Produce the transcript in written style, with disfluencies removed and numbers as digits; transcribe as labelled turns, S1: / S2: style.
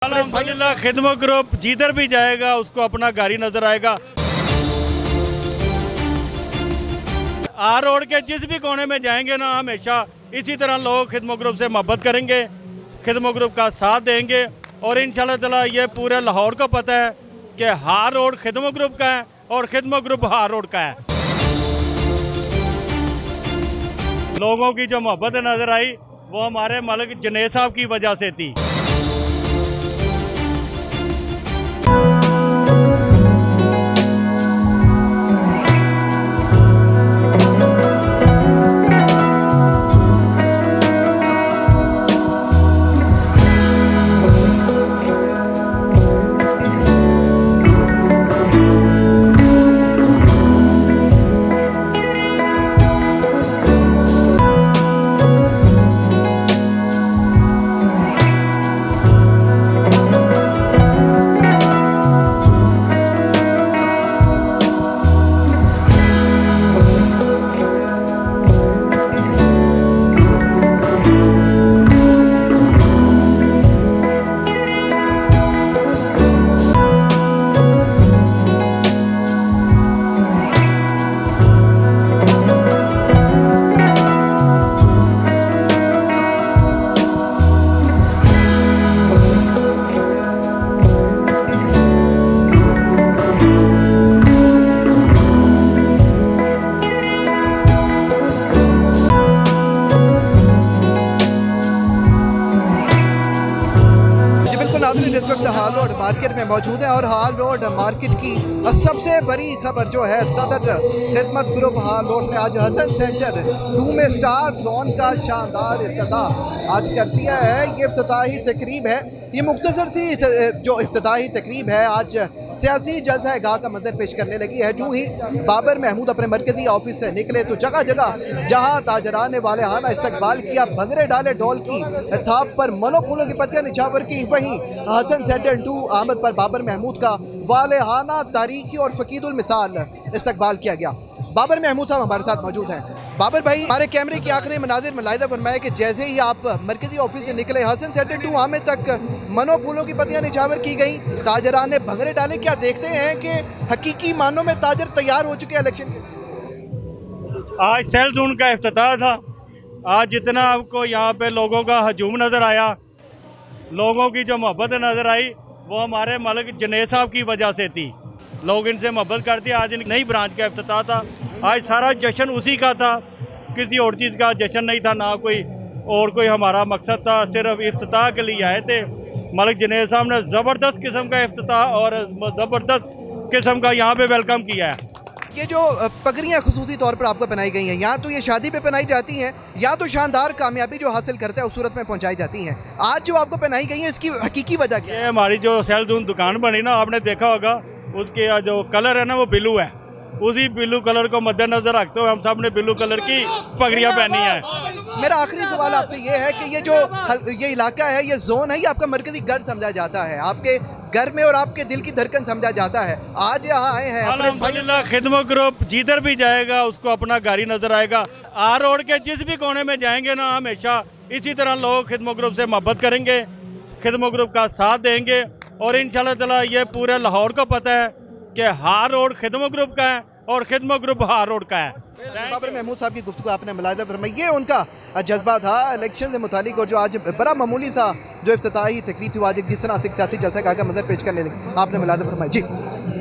S1: अल्हम्दुलिल्लाह खिदमत ग्रुप जिधर भी जाएगा उसको अपना गाड़ी नजर आएगा। आर रोड के जिस भी कोने में जाएंगे ना, हमेशा इसी तरह लोग खिदमत ग्रुप से मोहब्बत करेंगे, खिदमत ग्रुप का साथ देंगे। और इंशाल्लाह ताला ये पूरे लाहौर को पता है कि हार रोड खिदमत ग्रुप का है और खिदमत ग्रुप हार रोड का है। लोगों की जो मोहब्बत नजर आई वो हमारे मलिक जुनैद साहब की वजह से थी।
S2: इस वक्त हाल रोड मार्केट में मौजूद है और हाल रोड मार्केट की सबसे बड़ी खबर जो है, सदर खिदमत ग्रुप हाल रोड में आज हसन सेंटर 2 में स्टार जोन का शानदार इफ्तिताह आज कर दिया है। ये इफ्तिताही तकरीब है, ये मुख्तसर सी जो इफ्तिताही तकरीब है आज सियासी जलसा गाह का मंजर पेश करने लगी है। जो ही बाबर महमूद अपने मरकजी ऑफिस से निकले तो जगह जगह जहां ताजरान वाले हाना इस्तकबाल किया, भंगरे डाले ढोल की थाप पर, मनो फूलों की पत्तियां निछावर की, वहीं हसन सेंटर 2 आमद पर बाबर महमूद का वाले हाना तारीखी और फ़कीदुल मिसाल इस्तकबाल किया गया। बाबर महमूद साहब हमारे साथ मौजूद हैं। बाबर भाई, हमारे कैमरे के आखिरी मनाजिर मुलाहिजा फरमाए कि जैसे ही आप मरकजी ऑफिस से निकले, हसन सेंटर 2 आमे तक मनो फूलों की पत्तियां निछावर की गई, ताजरान ने भंगरे डाले। क्या देखते हैं कि हकीकी मानों में ताजर तैयार हो चुके हैं इलेक्शन के?
S1: आज सेल जोन का इफ्तिताह था। आज जितना आपको यहाँ पे लोगों का हजूम नज़र आया, लोगों की जो मोहब्बत नज़र आई वो हमारे मलिक जुनैद साहब की वजह से थी। लोग इनसे मोहब्बत करते। आज नई ब्रांच का इफ्तिताह था, आज सारा जश्न उसी का था, किसी और चीज़ का जश्न नहीं था, ना कोई हमारा मकसद था। सिर्फ इफ्तिताह के लिए आए थे। मलिक जुनैद साहब ने ज़बरदस्त किस्म का इफ्तिताह और ज़बरदस्त किस्म का यहाँ पे वेलकम किया है।
S2: ये जो पगड़ियाँ खुसूसी तौर पर आपको पहनाई गई हैं, या तो ये शादी पे पहनाई जाती हैं या तो शानदार कामयाबी जो हासिल करता है उस सूरत में पहुंचाई जाती हैं। आज जो आपको पहनाई गई है इसकी हकीकी वजह क्या है?
S1: ये हमारी जो सेल जोन दुकान बनी ना, आपने देखा होगा, उसके जो कलर है ना वो ब्लू है। उसी ब्लू कलर को मद्देनजर रखते हुए हम सब ने ब्लू कलर की पगड़ियाँ पहनी है।
S2: मेरा आखिरी सवाल आपसे ये है कि ये इलाका है, ये जोन है, ये आपका मरकजी घर समझा जाता है, आपके घर में और आपके दिल की धड़कन समझा जाता है। आज यहाँ आए हैं।
S1: अल्हम्दुलिल्लाह खिदमत ग्रुप जिधर भी जाएगा उसको अपना गाड़ी नजर आएगा। आर रोड के जिस भी कोने में जाएंगे ना, हमेशा इसी तरह लोग खिदमत ग्रुप से मोहब्बत करेंगे, खिदमत ग्रुप का साथ देंगे। और इंशाल्लाह ताला ये पूरे लाहौर को पता है कि हार रोड खिदमत ग्रुप का है और खिदमत ग्रुप हार रोड का है।
S2: बाबर महमूद साहब की गुफ्तगू आपने मुलाहिजा फरमाई, ये उनका जज्बा था इलेक्शन से मुतालिक। और जो आज बड़ा मामूली सा जो इफ्तिताही तकरीब थी, आज जिस तरह सियासी जलसा का मंजर पेश करने लगी, आपने मुलाहिजा फरमाई। जी।